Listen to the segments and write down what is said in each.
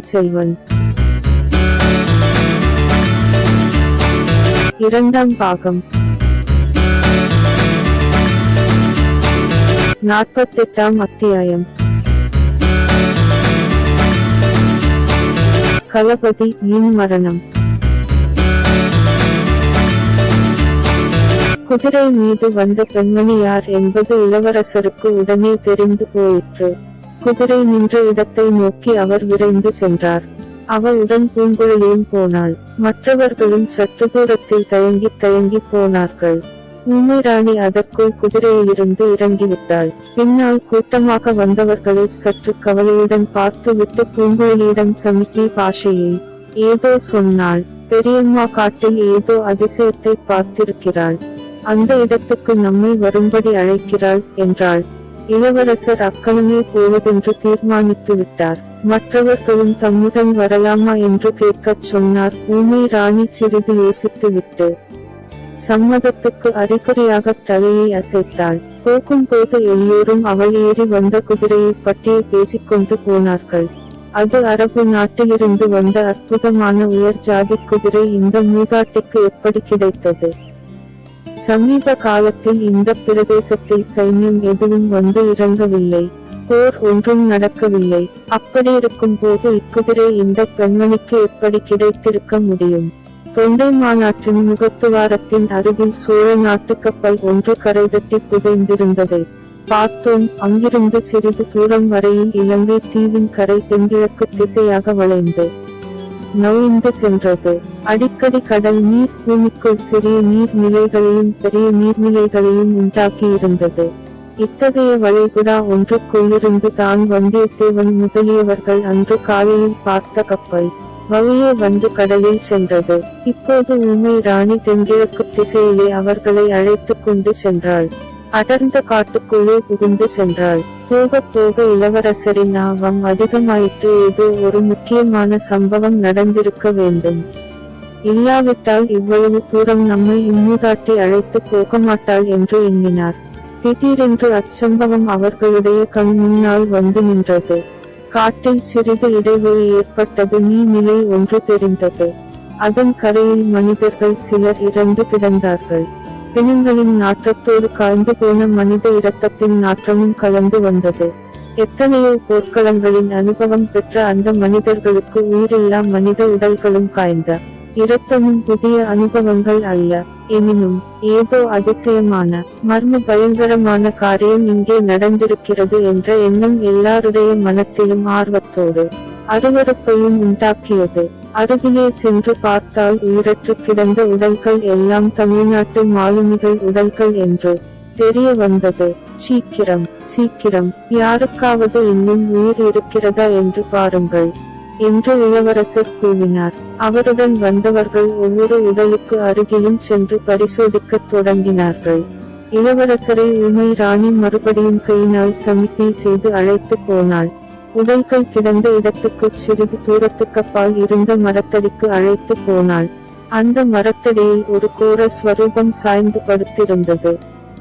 பொன்னியின் செல்வன் இரண்டாம் பாகம் 48ஆம் அத்தியாயம். களபதி யின் மரணம். குதிரை மீது வந்த பெண்மணி யார் என்பது இளவரசருக்கு உடனே தெரிந்து போயிற்று. குதிரை நின்ற இடத்தை நோக்கி அவர் விரைந்து சென்றார். அவளுடன் பூங்குழலியும் போனாள். மற்றவர்களும் சற்று தூரத்தில் தயங்கி போனார்கள். ஊமை ராணி அதற்குள் குதிரையிலிருந்து இறங்கிவிட்டாள். பின்னால் கூட்டமாக வந்தவர்களை சற்று கவலையுடன் பார்த்து விட்டு பூங்குழலியிடம் சமிக்கை பாஷையில் ஏதோ சொன்னாள். பெரியம்மா காட்டில் ஏதோ அதிசயத்தை பார்த்திருக்கிறாள். அந்த இடத்துக்கு நம்மை வரும்படி அழைக்கிறாள் என்றாள். இளவரசர் அக்கணமே போவதென்று தீர்மானித்து விட்டார். மற்றவர்களும் தம்முடன் வரலாமா என்று கேட்கச் சொன்னார். ஊமை ராணி சிறிது யோசித்து விட்டு சம்மதத்துக்கு அறிகுறியாக தலையை அசைத்தாள். போகும்போது எல்லோரும் அவள் ஏறி வந்த குதிரையை பற்றியே பேசிக்கொண்டு போனார்கள். அது அரபு நாட்டிலிருந்து வந்த அற்புதமான உயர் ஜாதி குதிரை. இந்த மூதாட்டிக்கு எப்படி கிடைத்தது? சமீப காலத்தில் இந்த பிரதேசத்தில் சைன்யம் எதுவும் வந்து இறங்கவில்லை. போர் ஒன்றும் நடக்கவில்லை. அப்படியிருக்கும் போது இக்குதிரை இந்த பெண்மணிக்கு எப்படி கிடைத்திருக்க முடியும்? தொண்டை மாநாட்டின் முகத்துவாரத்தின் அருகில் சோழ நாட்டு கப்பல் ஒன்று கரைதட்டி புதைந்திருந்ததை பார்த்தோம். அங்கிருந்து சிறிது தூரம் வரையில் இலங்கை தீவின் கரை தென்கிழக்கு திசையாக வளைந்து நவிந்து சென்றது. அடிக்கடி கடல் நீர் பூமிக்குள் சிறிய நீர்நிலைகளையும் பெரிய நீர்நிலைகளையும் உண்டாக்கியிருந்தது. இத்தகைய வளைகுடா ஒன்றுக்குள்ளிருந்து தான் வந்தியத்தேவன் முதலியவர்கள் அன்று காலையில் பார்த்த கப்பல் வழியே வந்து கடலில் சென்றது. இப்போது ஊமை ராணி தென்கிழக்கு திசையிலே அவர்களை அழைத்து கொண்டு சென்றாள். அடர்ந்த காட்டுக்குள்ளே புகுந்து சென்றாள். போக போக இளவரசரின் ஆர்வம் அதிகமாயிற்று. ஏதோ ஒரு முக்கியமான சம்பவம் நடந்திருக்க வேண்டும். இல்லாவிட்டால் இவ்வளவு தூரம் நம்மை இம்மூதாட்டி அழைத்து போக மாட்டாள் என்று எண்ணினார். திடீரென்று அச்சம்பவம் அவர்களுடைய கண் முன்னால் வந்து நின்றது. காட்டில் சிறிது இடைவெளி ஏற்பட்டது. நீர்நிலை ஒன்று தெரிந்தது. அதன் கரையில் மனிதர்கள் சிலர் இறந்து கிடந்தார்கள். பிணங்களின் நாற்றத்தோடு காய்ந்து போன மனித இரத்தத்தின் நாற்றமும் கலந்து வந்தது. எத்தனையோ போர்க்களங்களின் அனுபவம் பெற்ற அந்த மனிதர்களுக்கு உயிரில்லா மனித உடல்களும் காய்ந்த இரத்தமும் புதிய அனுபவங்கள் அல்ல. எனினும் ஏதோ அதிசயமான மர்ம பயங்கரமான காரியம் இங்கே நடந்திருக்கிறது என்ற எண்ணம் எல்லாருடைய மனத்திலும் ஆர்வத்தோடு அருவருப்பையும் உண்டாக்கியது. அருகிலே சென்று பார்த்தால் உயிரற்று கிடந்த உடல்கள் எல்லாம் தமிழ்நாட்டு மாலுமிகள் உடல்கள் என்று தெரிய வந்தது. சீக்கிரம் யாருக்காவது இன்னும் உயிர் இருக்கிறதா என்று பாருங்கள் என்று இளவரசர் கூவினார். அவருடன் வந்தவர்கள் ஒவ்வொரு உடலுக்கு அருகிலும் சென்று பரிசோதிக்கத் தொடங்கினார்கள். இளவரசரை ஊமை ராணி மறுபடியும் கையினால் சமிக்கை செய்து அழைத்து போனாள். உடல்கள் கிடந்த இடத்துக்கு சிறிது தூரத்துக்கப்பால் இருந்த மரத்தடிக்கு அழைத்து போனாள். அந்த மரத்தடியில் ஒரு கோர ஸ்வரூபம் சாய்ந்து படுத்திருந்தது.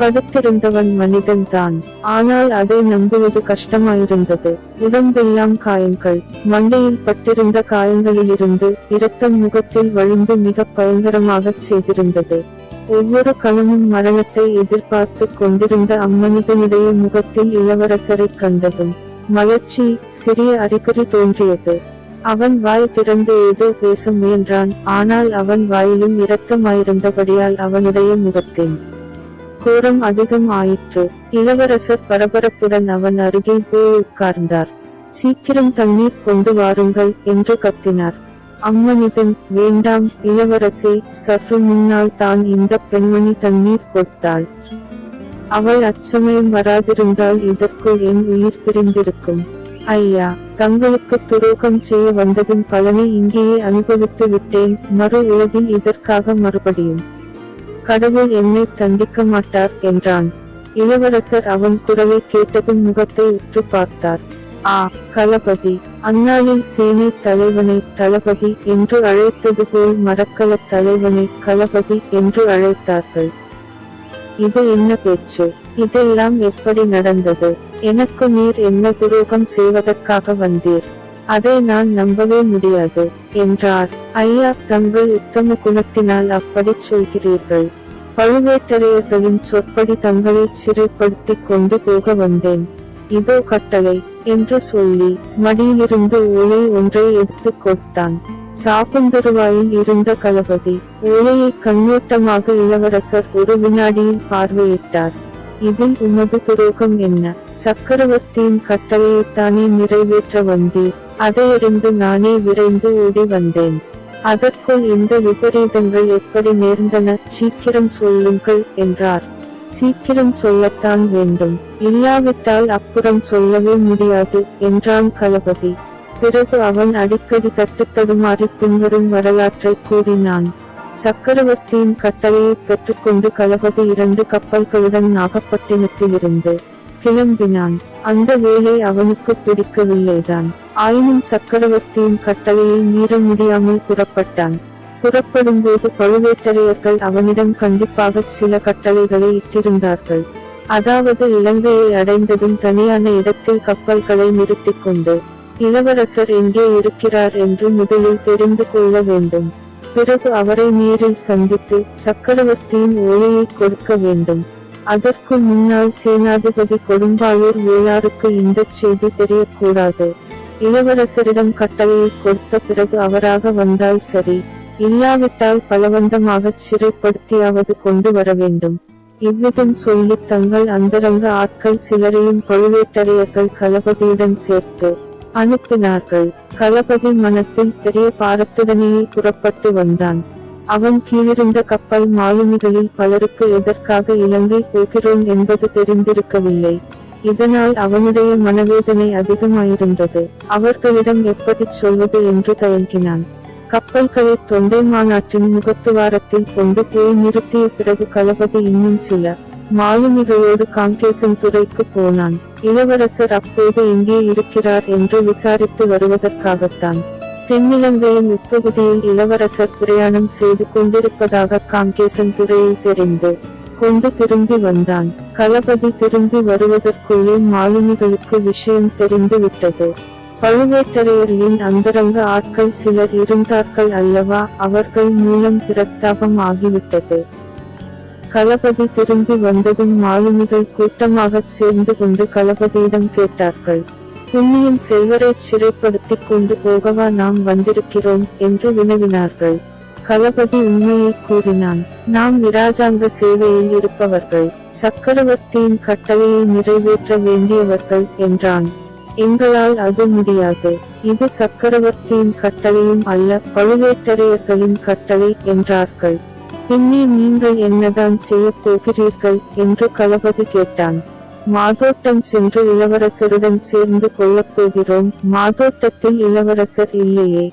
படுத்திருந்தவன் மனிதன்தான். ஆனால் அதை நம்புவது கஷ்டமாயிருந்தது. உடம்பெல்லாம் காயங்கள். மண்டையில் பட்டிருந்த காயங்களிலிருந்து இரத்தம் முகத்தில் வழிந்து மிக பயங்கரமாகச் செய்திருந்தது. ஒவ்வொரு கணமும் மரணத்தை எதிர்பார்த்து கொண்டிருந்த அம்மனிதனுடைய முகத்தில் இளவரசரை கண்டதும் மலர்ச்சி சிறிய அறிகுறி தோன்றியது. அவன் வாய் திறந்து ஏதோ பேச முயன்றான். ஆனால் அவன் வாயிலும் இரத்தமாயிருந்தபடியால் அவனுடைய முகத்தின் கோரம் அதிகம் ஆயிற்று. இளவரசர் பரபரப்புடன் அவன் அருகில் போய் உட்கார்ந்தார். சீக்கிரம் தண்ணீர் கொண்டு வாருங்கள் என்று கத்தினார். அம்மனிதன் வேண்டாம் இளவரசே, சற்று முன்னால் தான் இந்த பெண்மணி தண்ணீர் கொடுத்தாள். அவள் அச்சமயம் வராதிருந்தால் இதற்குள் என் உயிர் பிரிந்திருக்கும். ஐயா, தங்களுக்கு துரோகம் செய்ய வந்ததின் பலனை இங்கேயே அனுபவித்து விட்டேன். மறு உலகில் இதற்காக மறுபடியும் கடவுள் என்னை தண்டிக்க மாட்டார் என்றான். இளவரசர் அவன் குரலை கேட்டதும் முகத்தை உற்று பார்த்தார். களபதி. அந்நாளில் சேனை தலைவனை தளபதி என்று அழைத்தது போல் மரக்கல தலைவனை களபதி என்று அழைத்தார்கள். இது என்ன பேச்சு? இதெல்லாம் எப்படி நடந்தது? எனக்கு நீர் என்ன துரோகம் செய்வதற்காக வந்தீர்? அதை நான் நம்பவே முடியாது என்றார். ஐயா, தங்கள் உத்தம குணத்தினால் அப்படிச் சொல்கிறீர்கள். பழுவேட்டரையர்களின் சொற்படி தங்களை சிறைப்படுத்திக் கொண்டு போக வந்தேன். இதோ கட்டளை என்று சொல்லி மடியிலிருந்து ஓலை ஒன்றை எடுத்துக் கொடுத்தான். சாப்புந்தருவாயில் இருந்த களபதி ஓலையை கண்ணோட்டமாக இளவரசர் ஒரு வினாடியில் பார்வையிட்டார். இதில் உமது துரோகம் என்ன? சக்கரவர்த்தியின் கட்டளையைத்தானே நிறைவேற்ற வந்தீர். அதையறிந்து நானே விரைந்து ஓடி வந்தேன். அதற்குள் இந்த விபரீதங்கள் எப்படி நேர்ந்தன? சீக்கிரம் சொல்லுங்கள் என்றார். சீக்கிரம் சொல்லத்தான் வேண்டும், இல்லாவிட்டால் அப்புறம் சொல்லவே முடியாது என்றான் களபதி. பிறகு அவன் அடிக்கடி தட்டுத்தடுமாறி பின்வரும் வரலாற்றை கூறினான். சக்கரவர்த்தியின் கட்டளையை பெற்றுக்கொண்டு களபதி 2 கப்பல்களுடன் நாகப்பட்டினத்திலிருந்து கிளம்பினான். அந்த வேலை அவனுக்கு பிடிக்கவில்லைதான். ஆயினும் சக்கரவர்த்தியின் கட்டளையை மீற முடியாமல் புறப்பட்டான். புறப்படும்போது பழுவேட்டரையர்கள் அவனிடம் கண்டிப்பாக சில கட்டளைகளை இட்டிருந்தார்கள். அதாவது இலங்கையை அடைந்ததும் தனியான இடத்தில் கப்பல்களை நிறுத்திக் கொண்டு இளவரசர் எங்கே இருக்கிறார் என்று முதலில் தெரிந்து கொள்ள வேண்டும். பிறகு அவரை நேரில் சந்தித்து சக்கரவர்த்தியின் ஓலையை கொடுக்க வேண்டும். அதற்கு முன்னால் சேனாதிபதி கொடும்பாளூர் வேளாருக்கு இந்த செய்தி தெரியக்கூடாது. இளவரசரிடம் கட்டளையை கொடுத்த பிறகு அவராக வந்தால் சரி, இல்லாவிட்டால் பலவந்தமாக சிறைப்படுத்தியாவது கொண்டு வர வேண்டும். இவ்விதம் சொல்லி தங்கள் அந்தரங்க ஆட்கள் சிலரையும் பழுவேட்டரையர்கள் களபதியுடன் சேர்த்து அனுப்பினார்கள். களபதி மனத்தில் பெரிய பாரத்துடனேயே புறப்பட்டு வந்தான். அவன் கீழிருந்த கப்பல் மாலுமிகளில் பலருக்கு எதற்காக இலங்கை போகிறோம் என்பது தெரிந்திருக்கவில்லை. இதனால் அவனுடைய மனவேதனை அதிகமாயிருந்தது. அவர்களிடம் எப்படிச் சொல்வது என்று தயங்கினான். கப்பல்களை தொண்டை மாநாட்டின் முகத்துவாரத்தில் கொண்டு போய் நிறுத்திய பிறகு களபதி இன்னும் சில மாலுமிகளோடு காங்கேசன் துறைக்கு போனான். இளவரசர் அப்போது எங்கே இருக்கிறார் என்று விசாரித்து வருவதற்காகத்தான். தென்னிலங்கையின் உட்பகுதியில் இளவரசர் பிரயாணம் செய்து கொண்டிருப்பதாக காங்கேசன் துறையில் தெரிந்து கொண்டு திரும்பி வந்தான். களபதி திரும்பி வருவதற்குள்ளே மாலுமிகளுக்கு விஷயம் தெரிந்து விட்டது. பழுவேட்டரையரின் அந்தரங்க ஆட்கள் சிலர் இருந்தார்கள் அல்லவா, அவர்கள் மூலம் பிரஸ்தாபம் ஆகிவிட்டது. களபதி திரும்பி வந்ததும் மாலுமிகள் கூட்டமாகச் சேர்ந்து கொண்டு களபதியிடம் கேட்டார்கள். புண்ணியம் செல்வரை சிறைப்படுத்திக் கொண்டு போகவா நாம் வந்திருக்கிறோம் என்று வினவினார்கள். களபதி உண்மையை கூறினான். நாம் இராஜாங்க சேவையில் இருப்பவர்கள், சக்கரவர்த்தியின் கட்டளையை நிறைவேற்ற வேண்டியவர்கள் என்றான். எங்களால் அது முடியாது. இது சக்கரவர்த்தியின் கட்டளையும் அல்ல, பழுவேட்டரையர்களின் கட்டளை என்றார்கள். பின்னே நீங்கள் என்னதான் செய்யப் போகிறீர்கள் என்று களபதி கேட்டான். மாதோட்டம் சென்று இளவரசருடன் சேர்ந்து கொள்ளப் போகிறோம். மாதோட்டத்தில் இளவரசர் இல்லையே.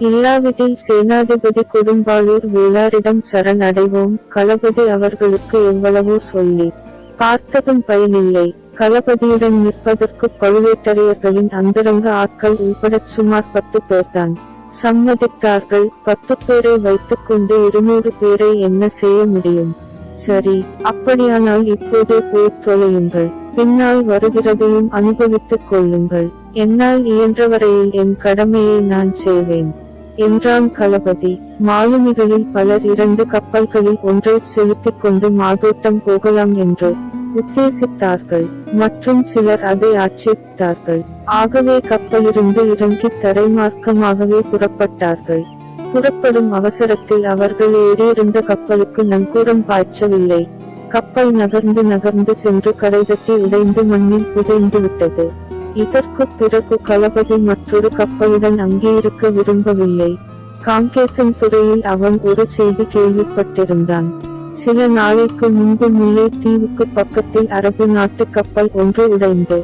இல்லாவிடில் சேனாதிபதி கொடும்பாளூர் வேளாரிடம் சரண் அடைவோம். களபதி அவர்களுக்கு எவ்வளவோ சொல்லி பார்த்ததும் பயனில்லை. களபதியுடன் நிற்பதற்கு பழுவேட்டரையர்களின் அந்தரங்க ஆட்கள் உள்படச் சுமார் 10 பேர்தான் சம்மதித்தார்கள். 10 பேரை வைத்துக் கொண்டு 200 பேரை என்ன செய்ய முடியும்? சரி, அப்படியானால் இப்போதே போய்த் தொலையுங்கள். பின்னால் வருகிறதையும் அனுபவித்துக் கொள்ளுங்கள். என்னால் இயன்றவரையில் என் கடமையை நான் செய்வேன் என்றான் களபதி. மாலுமிகளில் பலர் 2 கப்பல்களில் ஒன்றை செலுத்திக் கொண்டு மாதோட்டம் போகலாம் என்று உத்தேசித்தார்கள். மற்றும் சிலர் அதை ஆட்சேபித்தார்கள். ஆகவே கப்பலிருந்து இறங்கி தரைமார்க்கமாகவே புறப்பட்டார்கள். புறப்படும் அவசரத்தில் அவர்கள் ஏறியிருந்த கப்பலுக்கு நங்கூரம் பாய்ச்சவில்லை. கப்பல் நகர்ந்து சென்று கரைதட்டி உடைந்து மண்ணில் புதைந்து விட்டது. இதற்கு பிறகு களபதி மற்றொரு கப்பலுடன் அங்கே இருக்க விரும்பவில்லை. காங்கேசன் துறையில் அவன் ஒரு செய்தி கேள்விப்பட்டிருந்தான். சில நாளைக்கு முன்பு முல்லை தீவுக்கு பக்கத்தில் அரபு நாட்டு கப்பல் ஒன்று உடைந்து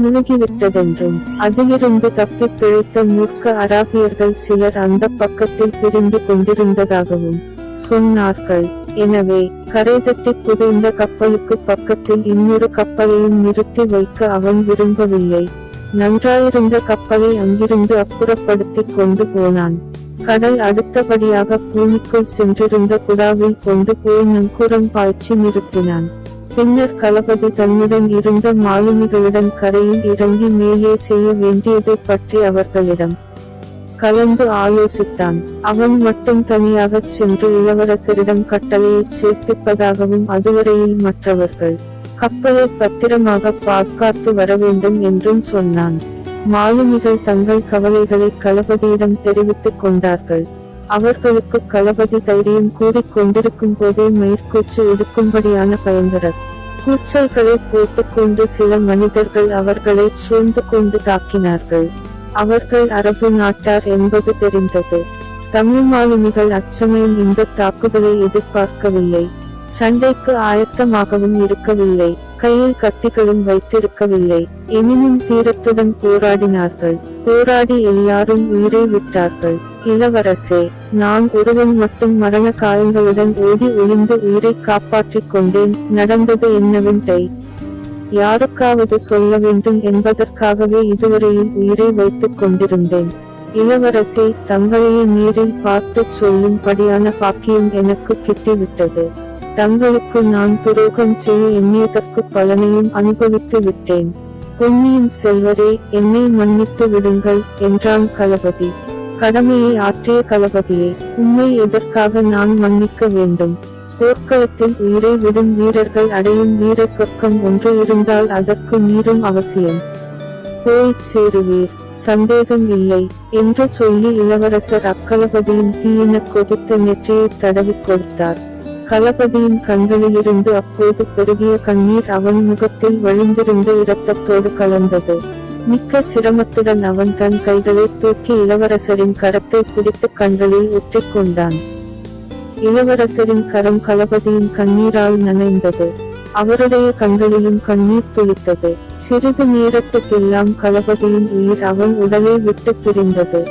முழுகிவிட்டதென்றும் அதிலிருந்து தப்பி பிழைத்த மூர்க்க அராபியர்கள் சிலர் அந்த பக்கத்தில் பிரிந்து கொண்டிருந்ததாகவும் சொன்னார்கள். எனவே கரைதட்டி புதைந்த கப்பலுக்கு பக்கத்தில் இன்னொரு கப்பலையும் நிறுத்தி வைக்க அவன் விரும்பவில்லை. நன்றாயிருந்த கப்பலை அங்கிருந்து அப்புறப்படுத்திக் கொண்டு போனான். கடல் அடுத்தபடியாக பூமிக்குள் சென்றிருந்த குடாவில் கொண்டு போய் நங்கூரம் பாய்ச்சி நிறுத்தினான். பின்னர் களபதி தன்னுடன் இருந்த மாலுமிகளுடன் கரையில் இறங்கி மேலே செய்ய வேண்டியதைப் பற்றி அவர்களிடம் கலந்து ஆலோசித்தான். அவன் மட்டும் தனியாகச் சென்று இளவரசரிடம் கட்டளையைச் சேர்ப்பிப்பதாகவும் அதுவரையில் மற்றவர்கள் கப்பலை பத்திரமாக பாதுகாத்து வரவேண்டும் என்றும் சொன்னான். மாலுமிகள் தங்கள் கவலைகளை களபதியிடம் தெரிவித்துக் கொண்டார்கள். அவர்களுக்கு களபதி தைரியம் கூடிக் கொண்டிருக்கும் போதே மயிர்கூச்சு எடுக்கும்படியான பயங்கர கூச்சல்களை போட்டுக்கொண்டு சில மனிதர்கள் அவர்களை சூழ்ந்து கொண்டு தாக்கினார்கள். அவர்கள் அரபு நாட்டார் என்பது தெரிந்தது. தமிழ் மாலுமிகள் அச்சமயம் இந்த தாக்குதலை எதிர்பார்க்கவில்லை. சண்டைக்கு ஆயத்தமாகவும் இருக்கவில்லை. கையில் கத்திகளும் வைத்திருக்கவில்லை. எனினும் தீரத்துடன் போராடினார்கள். போராடி எல்லாரும் உயிரை விட்டார்கள். இளவரசே, நான் ஒருவன் மட்டும் மரண காயங்களுடன் ஓடி ஒளிந்து உயிரை காப்பாற்றிக் கொண்டேன். நடந்தது என்னவென்றை யாருக்காவது சொல்ல வேண்டும் என்பதற்காகவே இதுவரையில் உயிரை வைத்துக் கொண்டிருந்தேன். இளவரசே, தங்களையே நேரில் பார்த்துச் சொல்லும்படியான பாக்கியம் எனக்கு கிட்டிவிட்டது. தங்களுக்கு நான் துரோகம் செய்ய எண்ணியதற்கு பலனையும் அனுபவித்து விட்டேன். பொன்னியின் செல்வரே, என்னை மன்னித்து விடுங்கள் என்றான் களபதி. கடமையை ஆற்றிய களபதியே, உம்மை எதற்காக நான் மன்னிக்க வேண்டும்? போர்க்களத்தில் உயிரை விடும் வீரர்கள் அடையும் வீர சொர்க்கம் ஒன்று இருந்தால் அதற்கு நீரும் அவசியம். போய்ச் சேருவீர், சந்தேகம் இல்லை என்று சொல்லி இளவரசர் அக்களபதியின் தீயின கொதித்த நெற்றியை தடவிக் கொடுத்தார். களபதியின் கண்களிலிருந்து அப்போது பெருகிய கண்ணீர் அவன் முகத்தில் வழிந்திருந்த இரத்தத்தோடு கலந்தது. மிக்க சிரமத்துடன் அவன் தன் கைகளை தூக்கி இளவரசரின் கரத்தை பிடித்து கண்களில் ஒற்றிக் கொண்டான். இளவரசரின் கரம் களபதியின் கண்ணீரால் நனைந்தது. அவருடைய கண்களிலும் கண்ணீர் துளித்தது. சிறிது நேரத்துக்கெல்லாம் களபதியின் உயிர் அவன் உடலை விட்டு பிரிந்தது.